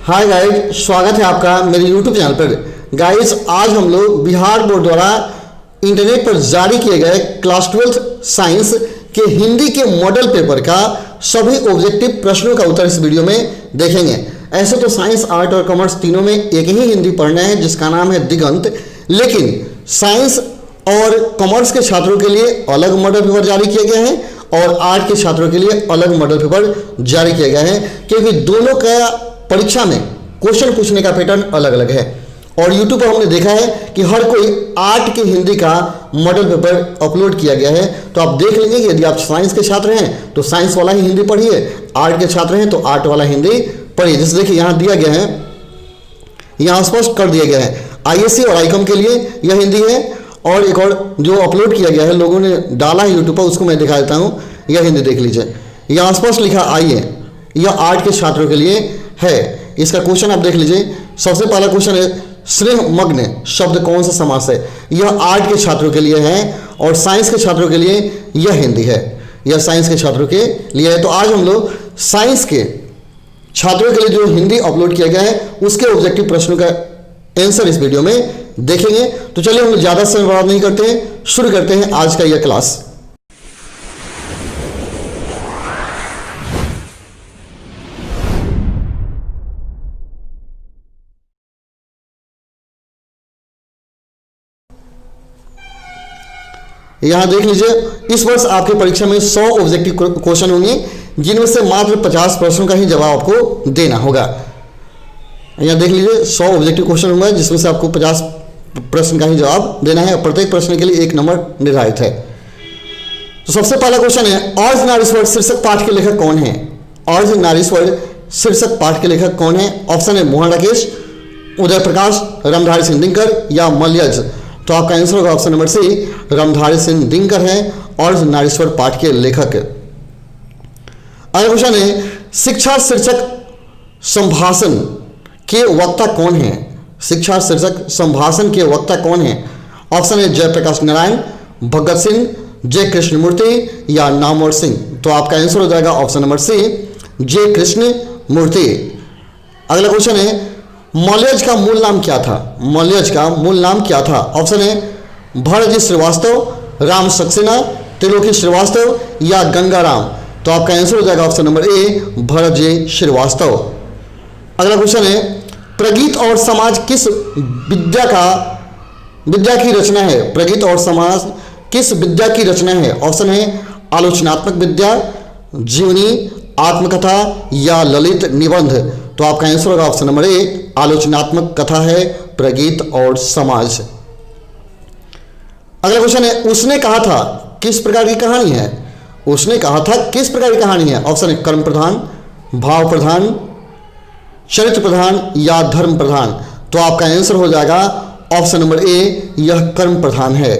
Hi guys, स्वागत है आपका मेरे YouTube चैनल पर। गाइज आज हम लोग बिहार बोर्ड द्वारा इंटरनेट पर जारी किए गए क्लास 12 साइंस के हिंदी के मॉडल पेपर का सभी ऑब्जेक्टिव प्रश्नों का उत्तर इस वीडियो में देखेंगे। ऐसे तो साइंस, आर्ट और कॉमर्स तीनों में एक ही हिंदी पढ़ना है जिसका नाम है दिगंत, लेकिन साइंस और कॉमर्स के छात्रों के लिए अलग मॉडल पेपर जारी किए गए हैं और आर्ट के छात्रों के लिए अलग मॉडल पेपर जारी किए गए हैं, क्योंकि दोनों का परीक्षा में क्वेश्चन पूछने का पैटर्न अलग अलग है। और YouTube पर हमने देखा है कि हर कोई आर्ट के हिंदी का मॉडल पेपर अपलोड किया गया है, तो आप देख लेंगे कि यदि आप साइंस के छात्र हैं तो साइंस वाला ही हिंदी पढ़िए, आर्ट के छात्र हैं तो आर्ट वाला हिंदी पढ़िए। जैसे देखिए यहाँ दिया गया है, यहाँ स्पष्ट कर दिया गया है ISC और ICOM के लिए यह हिंदी है, और एक और जो अपलोड किया गया है लोगों ने डाला है यूट्यूब पर, उसको मैं दिखा देता हूँ। यह हिंदी देख लीजिए, यहाँ स्पष्ट लिखा आई है, यह आर्ट के छात्रों के लिए है। इसका क्वेश्चन आप देख लीजिए। सबसे पहला क्वेश्चन है स्नेह मग्न शब्द कौन सा समास है। यह आर्ट के छात्रों के लिए है और साइंस के छात्रों के लिए यह हिंदी है, यह साइंस के छात्रों के लिए है। तो आज हम लोग साइंस के छात्रों के लिए जो हिंदी अपलोड किया गया है उसके ऑब्जेक्टिव प्रश्नों का आंसर इस वीडियो में देखेंगे। तो चलिए हम लोग ज़्यादा समय बर्बाद नहीं करते हैं, शुरू करते हैं आज का यह क्लास। यहाँ देख लीजिए, इस वर्ष आपकी परीक्षा में 100 ऑब्जेक्टिव क्वेश्चन होंगे, जिनमें से मात्र 50 प्रश्नों का ही जवाब आपको देना होगा। यहाँ देख लीजिए 100 ऑब्जेक्टिव क्वेश्चन होंगे, जिसमें से आपको 50 प्रश्न का ही जवाब देना है। प्रत्येक प्रश्न के लिए 1 नंबर निर्धारित है। तो सबसे पहला क्वेश्चन है, अर्ज नारीश्वर शीर्षक पाठ के लेखक कौन है। अर्ज नारीश्वर शीर्षक पाठ के लेखक कौन है। ऑप्शन है मोहन राकेश, उदय प्रकाश, रामधारी सिंह दिनकर या मलयज। तो आपका आंसर होगा option number C, Ramdhari Singh Dinkar है और नारीश्वर पाठ के लेखक। अगला क्वेश्चन है, शिक्षा शीर्षक संभाषण के वक्ता कौन है। शिक्षा शीर्षक संभाषण के वक्ता कौन है। ऑप्शन है जयप्रकाश नारायण, भगत सिंह, जय कृष्ण मूर्ति या नामवर सिंह। तो आपका आंसर हो जाएगा ऑप्शन नंबर सी, जय कृष्ण मूर्ति। अगला क्वेश्चन है, मलयज का मूल नाम क्या था। मलयज का मूल नाम क्या था। ऑप्शन है भरतजी श्रीवास्तव, राम सक्सेना, त्रिलोकी श्रीवास्तव या गंगाराम। तो आपका आंसर हो जाएगा option number A, Bharatji Srivastava. अगला क्वेश्चन है, प्रगीत और समाज किस विद्या की रचना है। प्रगीत और समाज किस विद्या की रचना है। ऑप्शन है आलोचनात्मक विद्या, जीवनी, आत्मकथा या ललित निबंध। तो आपका आंसर होगा ऑप्शन नंबर ए, आलोचनात्मक कथा है प्रगीत और समाज। अगला क्वेश्चन है, उसने कहा था किस प्रकार की कहानी है। उसने कहा था किस प्रकार की कहानी है। ऑप्शन है कर्म प्रधान, भाव प्रधान, चरित्र प्रधान या धर्म प्रधान। तो आपका आंसर हो जाएगा ऑप्शन नंबर ए, यह कर्म प्रधान है।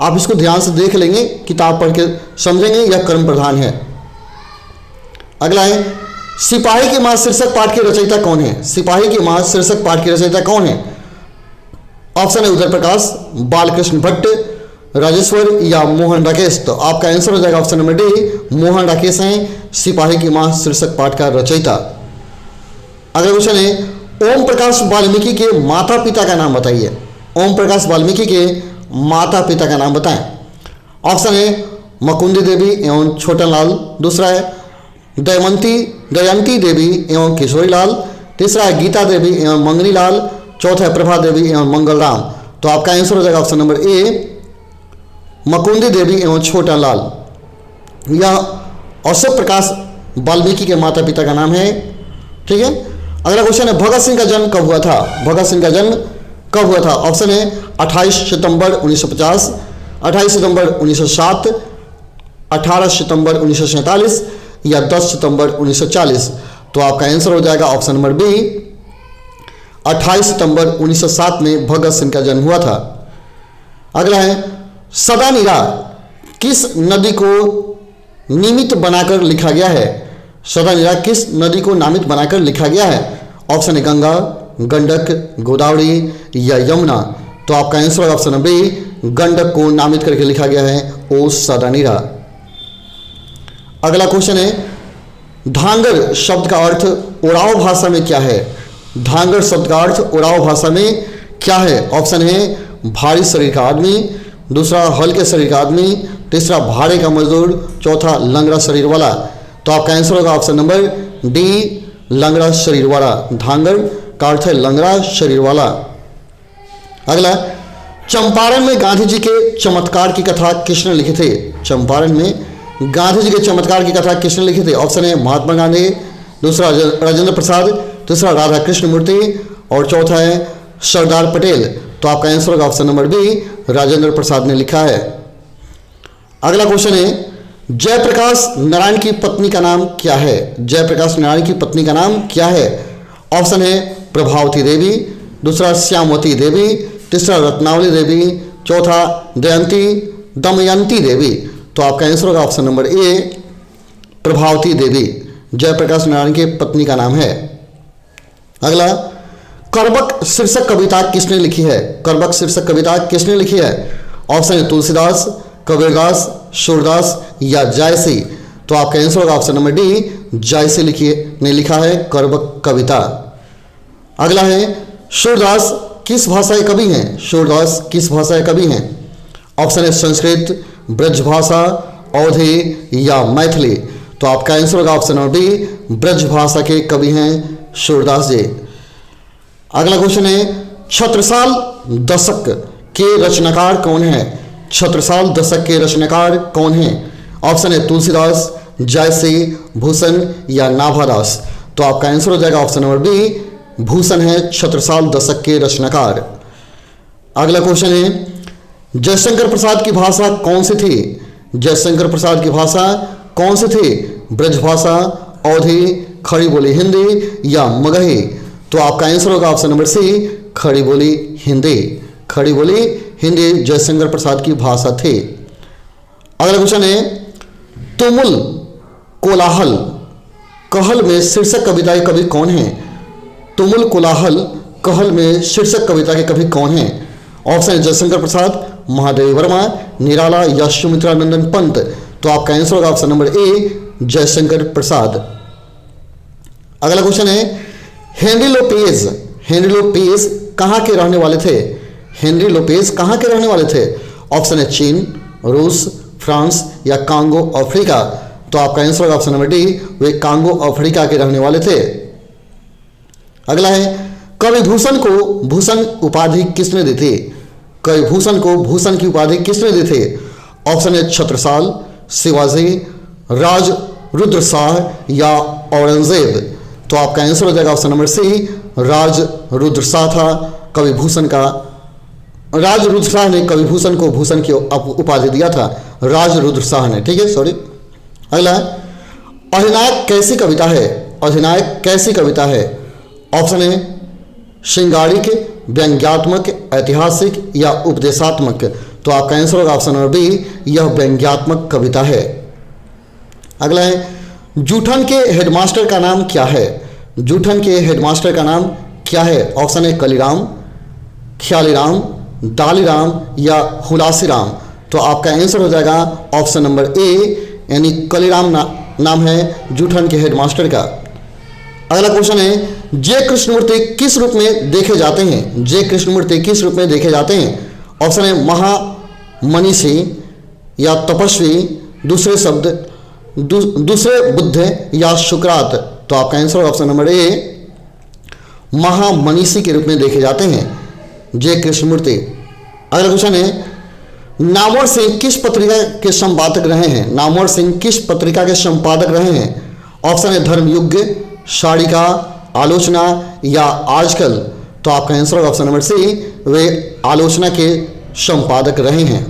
आप इसको ध्यान से देख लेंगे, किताब पढ़ के समझेंगे, यह कर्म प्रधान है। अगला है, सिपाही की मां शीर्षक पाठ के रचयिता कौन है। सिपाही की मां शीर्षक पाठ के रचयिता कौन है। ऑप्शन है उदय प्रकाश, बालकृष्ण भट्ट, राजेश्वर या मोहन राकेश। तो आपका आंसर हो जाएगा option number D, Mohan Rakesh हैं सिपाही की मां शीर्षक पाठ का रचयिता। अगला क्वेश्चन है, ओम प्रकाश वाल्मीकि के माता पिता का नाम बताइए। ओम प्रकाश वाल्मीकि के माता पिता का नाम बताएं। ऑप्शन है मुकुंदी देवी एवं छोटन लाल, दूसरा है दयंती देवी एवं किशोरी लाल, तीसरा है गीता देवी एवं मंगनी लाल, चौथा है प्रभा देवी एवं मंगल राम। तो आपका आंसर हो जाएगा ऑप्शन नंबर ए, मुकुंदी देवी एवं छोटन लाल। यह अशोक प्रकाश वाल्मीकि के माता पिता का नाम है। ठीक है। अगला क्वेश्चन है, भगत सिंह का जन्म कब हुआ था। भगत सिंह का जन्म कब हुआ था। ऑप्शन है 28 सितंबर 1950, 28 सितंबर 1907, 18 सितंबर 1947 या 10 सितंबर 1940। तो आपका आंसर हो जाएगा ऑप्शन नंबर बी, 28 सितंबर 1907 में भगत सिंह का जन्म हुआ था। अगला है, सदानीरा किस नदी को निमित्त बनाकर लिखा गया है। सदानीरा किस नदी को नामित बनाकर लिखा गया है। ऑप्शन है गंगा, गंडक, गोदावरी या यमुना। तो आपका आंसर होगा ऑप्शन नंबर बी, गंडक को नामित करके लिखा गया है ओ सदानीरा। अगला क्वेश्चन है, धांगर शब्द का अर्थ उराव भाषा में क्या है। धांगड़ शब्द का अर्थ उड़ाव भाषा में क्या है? ऑप्शन है भारी शरीर का आदमी, दूसरा हल्के शरीर का आदमी, तीसरा भाड़े का मजदूर, चौथा लंगड़ा शरीर वाला। तो आपका आंसर होगा ऑप्शन नंबर डी, लंगड़ा शरीर वाला। धांगड़ का अर्थ है लंगड़ा शरीर वाला। अगला, चंपारण में गांधी जी के चमत्कार की कथा किसने लिखी थी? चंपारण में गांधी जी के चमत्कार की कथा किसने लिखी थी? ऑप्शन है महात्मा गांधी, दूसरा राजेंद्र प्रसाद, तीसरा राधा कृष्ण मूर्ति और चौथा है सरदार पटेल। तो आपका आंसर होगा option number B, Rajendra Prasad ने लिखा है। अगला क्वेश्चन है, जयप्रकाश नारायण की पत्नी का नाम क्या है? जयप्रकाश नारायण की पत्नी का नाम क्या है? ऑप्शन है प्रभावती देवी, दूसरा श्यामवती देवी, तीसरा रत्नावली देवी, चौथा दमयंती देवी। तो आपका आंसर होगा option number A, Prabhavati Devi. Jayaprakash Narayan की पत्नी का नाम है। अगला, करबक शीर्षक कविता किसने लिखी है? करबक शीर्षक कविता किसने लिखी है? ऑप्शन है तुलसीदास, कबीरदास, सूरदास या जायसी। तो आपका आंसर होगा ऑप्शन नंबर डी, जायसी ने लिखा है करबक कविता। अगला है, सूरदास किस भाषा के कवि हैं? सूरदास किस भाषा के कवि हैं? ऑप्शन है संस्कृत, ब्रजभाषा, अवधी या मैथिली। तो आपका आंसर होगा ऑप्शन नंबर बी, ब्रजभाषा के कवि हैं सूरदास जी। अगला क्वेश्चन है, छत्रसाल दशक के रचनाकार कौन है? छत्रसाल दशक के रचनाकार कौन है? ऑप्शन है तुलसीदास, जायसी, भूषण या नाभादास। तो आपका आंसर हो जाएगा ऑप्शन नंबर बी, भूषण है छत्रसाल दशक के रचनाकार। अगला क्वेश्चन है, जयशंकर प्रसाद की भाषा कौन सी थी? जयशंकर प्रसाद की भाषा कौन सी थी? ब्रजभाषा, अवधी, खड़ी बोली हिंदी या मगही। तो आपका आंसर होगा ऑप्शन नंबर सी, खड़ी बोली हिंदी। खड़ी बोली हिंदी जयशंकर प्रसाद की भाषा थी। अगला क्वेश्चन है, तुमुल कोलाहल कहल में शीर्षक कविता के कवि कौन है? तुमुल कोलाहल कहल में शीर्षक कविता के कवि कौन है? ऑप्शन है जयशंकर प्रसाद, महादेवी वर्मा, निराला या सुमित्रानंदन पंत। तो आपका आंसर होगा option number A, Jaishankar Prasad. अगला क्वेश्चन है, हेनरी लोपेज कहाँ के रहने वाले थे? हेनरी लोपेज कहाँ के रहने वाले थे? ऑप्शन है चीन, रूस, फ्रांस या कांगो अफ्रीका। तो आपका आंसर होगा ऑप्शन नंबर डी, वे कांगो अफ्रीका के रहने वाले थे। अगला है, कवि भूषण को भूषण उपाधि किसने दी थी? कवि भूषण को भूषण की उपाधि किसने दी थी? ऑप्शन है छत्रसाल, शिवाजी, राज रुद्र शाह या औरंगजेब। तो आपका आंसर हो जाएगा ऑप्शन नंबर सी, राज रुद्र शाह था कवि भूषण का। राज रुद्र शाह ने कवि भूषण को भूषण की उपाधि दिया था, राज रुद्र शाह ने। ठीक है, सॉरी। अगला, अधिनायक कैसी कविता है? अधिनायक कैसी कविता है? ऑप्शन है श्रृंगारिक, व्यंग्यात्मक, ऐतिहासिक या उपदेशात्मक। तो आपका आंसर होगा ऑप्शन नंबर बी, यह व्यंग्यात्मक कविता है। अगला है, जूठन के हेडमास्टर का नाम क्या है? जूठन के हेडमास्टर का नाम क्या है? ऑप्शन है कलीराम, ख्यालीराम, डालीराम या हुलासीराम। तो आपका आंसर हो जाएगा ऑप्शन नंबर ए, यानी कलीराम नाम है जूठन के हेडमास्टर का। अगला क्वेश्चन है, जय कृष्णमूर्ति किस रूप में देखे जाते हैं? जय कृष्णमूर्ति किस रूप में देखे जाते हैं? ऑप्शन है महामनीषी या तपस्वी, दूसरे बुद्ध या सुकरात। तो आपका आंसर ऑप्शन नंबर ए, महामनीषी के रूप में देखे जाते हैं जय कृष्णमूर्ति। अगला क्वेश्चन है, नामवर सिंह किस पत्रिका के संपादक रहे हैं? नामवर सिंह किस पत्रिका के संपादक रहे हैं? ऑप्शन है धर्मयुग, सारिका, आलोचना या आजकल। तो आपका आंसर होगा ऑप्शन नंबर सी, वे आलोचना के संपादक रहे हैं।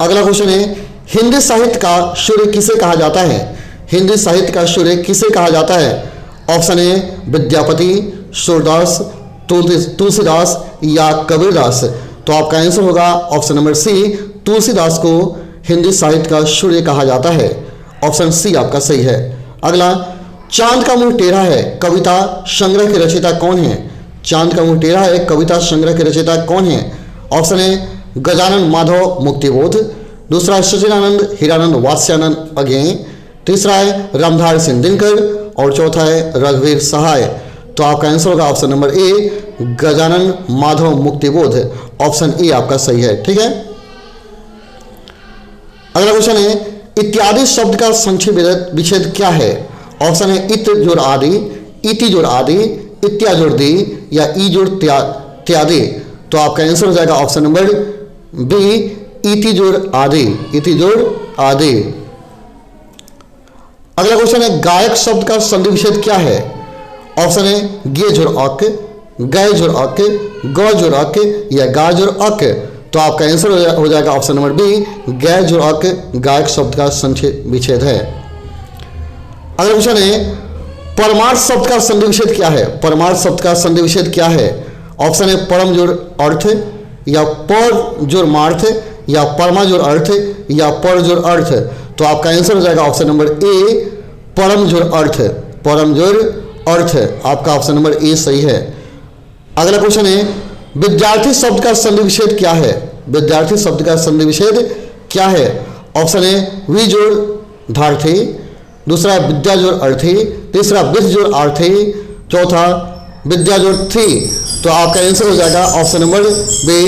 अगला क्वेश्चन है, हिंदी साहित्य का सूर्य किसे कहा जाता है? हिंदी साहित्य का सूर्य किसे कहा जाता है? ऑप्शन है विद्यापति, सूरदास, तुलसीदास या कबीरदास। तो आपका आंसर होगा ऑप्शन नंबर सी, तुलसीदास को हिंदी साहित्य का सूर्य कहा जाता है। ऑप्शन सी आपका सही है। अगला, चांद का मुंह टेढ़ा है कविता संग्रह के रचयिता कौन है? चांद का मुंह टेढ़ा है कविता संग्रह के रचयिता कौन है? ऑप्शन है गजानन माधव मुक्तिबोध, दूसरा है सचिदानंद हीरानंद वात्स्यानंद अज्ञेय, तीसरा है रामधारी सिंह दिनकर और चौथा है रघुवीर सहाय। तो आपका आंसर होगा option number A, Gajanan Madhav Muktibodh. Option A आपका सही है। ठीक है, अगला क्वेश्चन है, इत्यादि शब्द का संक्षिप्त विच्छेद क्या है? ऑप्शन है इत जोड़ आदि, इति जोड़ आदि, इत्या जोड़ दी, या ई जोड़ त्यादि। तो आपका आंसर हो जाएगा ऑप्शन नंबर बी, इति जोड़ आदि, इति जोड़ आदि। अगला क्वेश्चन है, गायक शब्द का संधि विच्छेद क्या है? ऑप्शन है गे जोड़ अक, गय जोड़ अक, ग जोड़ अक, या गा जोड़ अक। तो आपका आंसर हो जाएगा ऑप्शन नंबर बी, गय जोड़ अक गायक शब्द का संधि विच्छेद है। अगला क्वेश्चन है, परमार्थ शब्द का संधि विच्छेद क्या है? परमार्थ शब्द का संधि विच्छेद क्या है? ऑप्शन है परम जोड़ अर्थ, या पर जोड़ मार्थ, या परमा जोड़ अर्थ, या पर जोड़ अर्थ। तो आपका आंसर हो जाएगा ऑप्शन नंबर ए, परम जोड़ अर्थ, परम जोड़ अर्थ। आपका ऑप्शन नंबर ए सही है। अगला क्वेश्चन है, विद्यार्थी शब्द का संधि विच्छेद क्या है? विद्यार्थी शब्द का संधि विच्छेद क्या है? ऑप्शन है वि जोड़ धार्थी, दूसरा विद्या जोड़ अर्थी, तीसरा विद जोड़ आर्थी, चौथा विद्या जोड़ थी। तो आपका आंसर हो जाएगा ऑप्शन नंबर बी,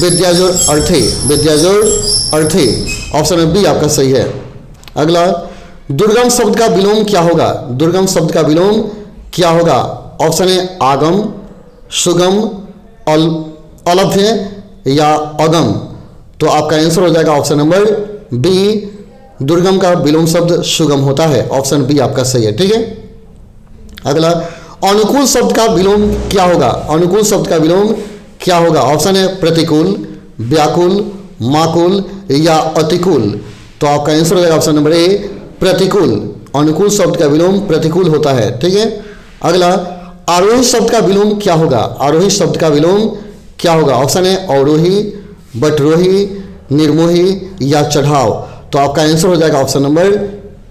विद्या जोड़ अर्थी, विद्या जोड़ अर्थी। ऑप्शन नंबर बी आपका सही है। अगला, दुर्गम शब्द का विलोम क्या होगा? दुर्गम शब्द का विलोम क्या होगा? ऑप्शन है आगम, सुगम, अलभ्य, या अगम। तो आपका आंसर हो जाएगा ऑप्शन नंबर बी, दुर्गम का विलोम शब्द सुगम होता है। ऑप्शन बी आपका सही है। ठीक है, अगला, अनुकूल शब्द का विलोम क्या होगा? अनुकूल शब्द का विलोम क्या होगा? ऑप्शन है प्रतिकूल, व्याकुल, माकुल, या अतिकूल। तो आपका आंसर हो जाएगा ऑप्शन नंबर ए, प्रतिकूल। अनुकूल शब्द का विलोम प्रतिकूल होता है। ठीक है, अगला, आरोही शब्द का विलोम क्या होगा? आरोही शब्द का विलोम क्या होगा? ऑप्शन है अवरोही, बटरोही, निर्मोही, या चढ़ाव। तो आपका आंसर हो जाएगा ऑप्शन नंबर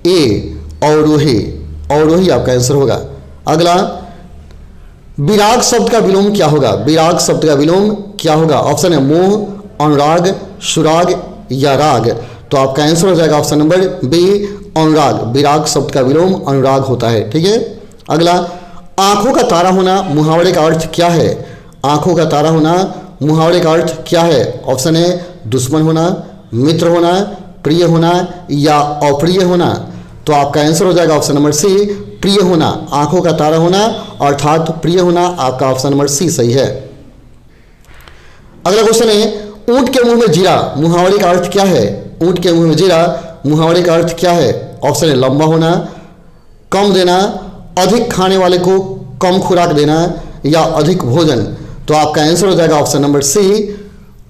ए, अवरोही, अवरोही आपका आंसर होगा। अगला, विराग शब्द का विलोम क्या होगा? विराग शब्द का विलोम क्या होगा? ऑप्शन है मोह, अनुराग, सुराग, या राग। तो आपका आंसर हो जाएगा ऑप्शन नंबर बी, अनुराग। विराग शब्द का विलोम अनुराग होता है। ठीक है, अगला, आंखों का तारा होना मुहावरे का अर्थ क्या है? आंखों का तारा होना मुहावरे का अर्थ क्या है? ऑप्शन है दुश्मन होना, मित्र होना, प्रिय होना, या अप्रिय होना। तो आपका आंसर हो जाएगा ऑप्शन नंबर सी, प्रिय होना। आंखों का तारा होना अर्थात प्रिय होना। आपका ऑप्शन नंबर सी सही है। अगला क्वेश्चन है, ऊंट के मुंह में जीरा मुहावरे का अर्थ क्या है? ऊंट के मुंह में जीरा मुहावरे का अर्थ क्या है? ऑप्शन है लंबा होना, कम देना, अधिक खाने वाले को कम खुराक देना, या अधिक भोजन। तो आपका आंसर हो जाएगा ऑप्शन नंबर सी,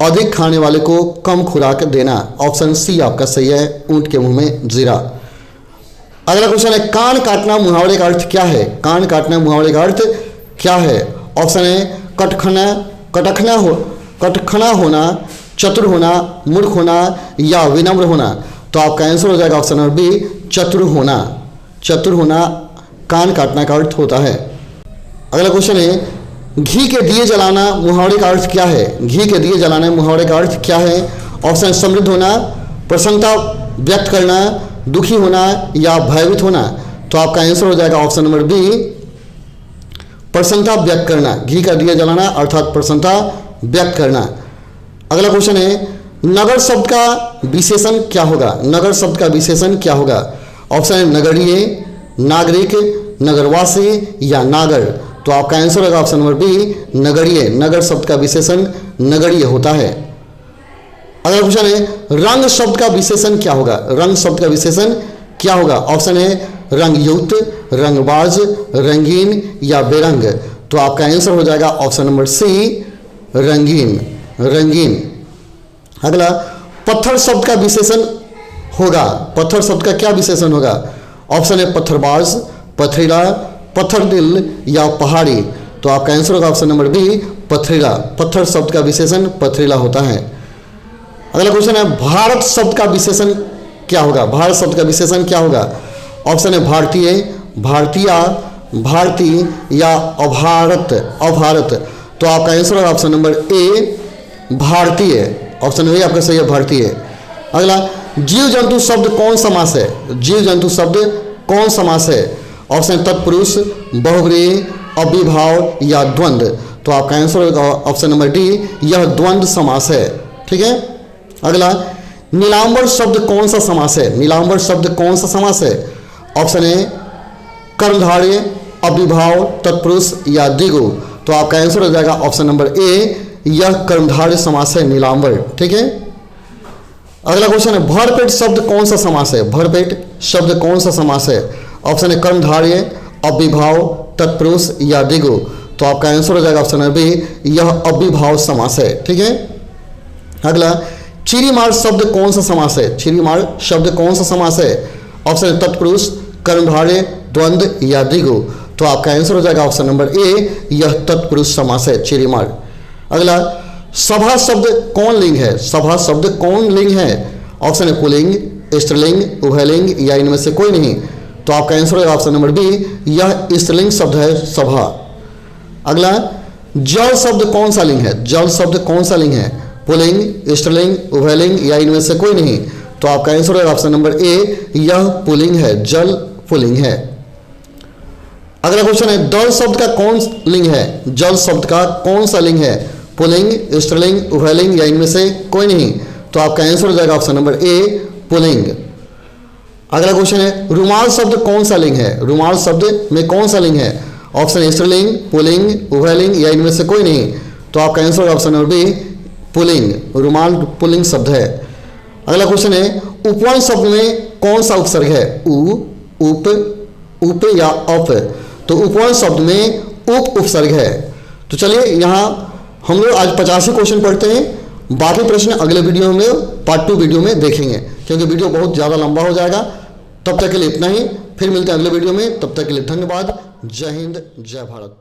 अधिक खाने वाले को कम खुराक देना। ऑप्शन सी आपका सही है, ऊंट के मुंह में जीरा। अगला क्वेश्चन है, कान काटना मुहावरे का अर्थ क्या है? कान काटना मुहावरे का अर्थ क्या है? ऑप्शन है कटखना होना, चतुर होना, मूर्ख होना, या विनम्र होना। तो आपका आंसर हो जाएगा ऑप्शन नंबर बी, चतुर होना। चतुर होना कान काटना का अर्थ होता है। अगला क्वेश्चन है, घी के दिए जलाना मुहावरे का अर्थ क्या है? घी के दिए जलाना मुहावरे का अर्थ क्या है? ऑप्शन समृद्ध होना, प्रसन्नता व्यक्त करना, दुखी होना, या भयभीत होना। तो आपका आंसर हो जाएगा ऑप्शन नंबर बी, प्रसन्नता व्यक्त करना। घी का दिया जलाना अर्थात प्रसन्नता व्यक्त करना। अगला क्वेश्चन है, नगर शब्द का विशेषण क्या होगा? नगर शब्द का विशेषण क्या होगा? ऑप्शन है नगरीय, नागरिक, नगरवासी, या नागर। तो आपका आंसर होगा ऑप्शन नंबर बी, नगरीय। नगर शब्द का विशेषण नगरीय होता है। अगला क्वेश्चन है, रंग शब्द का विशेषण क्या होगा? रंग शब्द का विशेषण क्या होगा? ऑप्शन है रंगयुक्त, रंगबाज, रंगीन, या बेरंग। तो आपका आंसर हो जाएगा ऑप्शन नंबर सी, रंगीन, रंगीन। अगला, पत्थर शब्द का विशेषण होगा। पत्थर शब्द का क्या विशेषण होगा? ऑप्शन है पत्थरबाज, पथरीला, पत्थर दिल, या पहाड़ी। तो आपका आंसर होगा ऑप्शन नंबर बी, पथरीला। पत्थर शब्द का विशेषण पथरीला होता है। अगला क्वेश्चन है, भारत शब्द का विशेषण क्या होगा? भारत शब्द का विशेषण क्या होगा? ऑप्शन है भारतीय, भारतीया, भारती, या अभारत, अभारत। तो आपका आंसर होगा ऑप्शन नंबर ए, भारतीय। ऑप्शन ए आपका सही है, भारतीय। अगला, जीव जंतु शब्द कौन समास है? जीव जंतु शब्द कौन समास है? ऑप्शन तत्पुरुष, बहुव्रीहि, अव्ययभाव या द्वंद्व। तो आपका आंसर होगा ऑप्शन नंबर डी, यह द्वंद्व समास है। ठीक है। अगला, नीलांबर शब्द कौन सा समास है? नीलांबर शब्द कौन सा समास है? ऑप्शन ए कर्मधारय, अव्ययभाव, तत्पुरुष या द्विगु। तो आपका आंसर हो जाएगा ऑप्शन नंबर ए, यह कर्मधारय समास है नीलांबर। ठीक है। अगला क्वेश्चन है, भरपेट शब्द कौन सा समास है? भरपेट शब्द कौन सा समास है? ऑप्शन है कर्मधारय, अव्ययभाव, तत्पुरुष या द्विगु। तो आपका आंसर हो जाएगा ऑप्शन नंबर बी, यह अव्ययभाव समास है। ठीक है। अगला, चिरीमार शब्द कौन सा समास है? चिरीमार शब्द कौन सा समास है? ऑप्शन है तत्पुरुष, कर्मधारय, द्वंद्व या द्विगु। तो आपका आंसर हो जाएगा ऑप्शन नंबर ए, यह तत्पुरुष समास है चिरीमार। अगला, सभा शब्द कौन लिंग है? सभा शब्द कौन लिंग है? ऑप्शन है पुल्लिंग, स्त्रीलिंग, उभयलिंग या इनमें से कोई नहीं। तो आपका आंसर होगा ऑप्शन नंबर बी, यह स्त्रीलिंग शब्द है सभा। अगला, जल शब्द कौन सा लिंग है? जल शब्द कौन सा लिंग है? पुल्लिंग, स्त्रीलिंग, उभयलिंग या इनमें से कोई नहीं। तो आपका आंसर होगा ऑप्शन नंबर ए, यह पुल्लिंग है, जल पुल्लिंग है। अगला क्वेश्चन है, दल शब्द का कौन लिंग है? जल शब्द का कौन सा लिंग है? पुल्लिंग, स्त्रीलिंग, उभयलिंग या इनमें से कोई नहीं। तो आपका आंसर हो जाएगा ऑप्शन नंबर ए, पुल्लिंग। अगला क्वेश्चन है, रुमाल शब्द कौन सा लिंग है? रुमाल शब्द में कौन सा लिंग है? ऑप्शन है स्त्रीलिंग, पुल्लिंग, उभयलिंग या इनमें से कोई नहीं। तो आपका आंसर होगा ऑप्शन नंबर बी, पुल्लिंग। रुमाल पुल्लिंग शब्द है। अगला क्वेश्चन है, उपवन शब्द में कौन सा उपसर्ग है? उ, उप, उप या अप। तो उपवन शब्द में उप उपसर्ग है। तो चलिए यहाँ हम लोग आज 85 क्वेश्चन पढ़ते हैं। बाकी प्रश्न अगले वीडियो में पार्ट 2 वीडियो में देखेंगे, क्योंकि वीडियो बहुत ज़्यादा लंबा हो जाएगा। तब तक के लिए इतना ही, फिर मिलते हैं अगले वीडियो में। तब तक के लिए धन्यवाद। जय हिंद, जय भारत।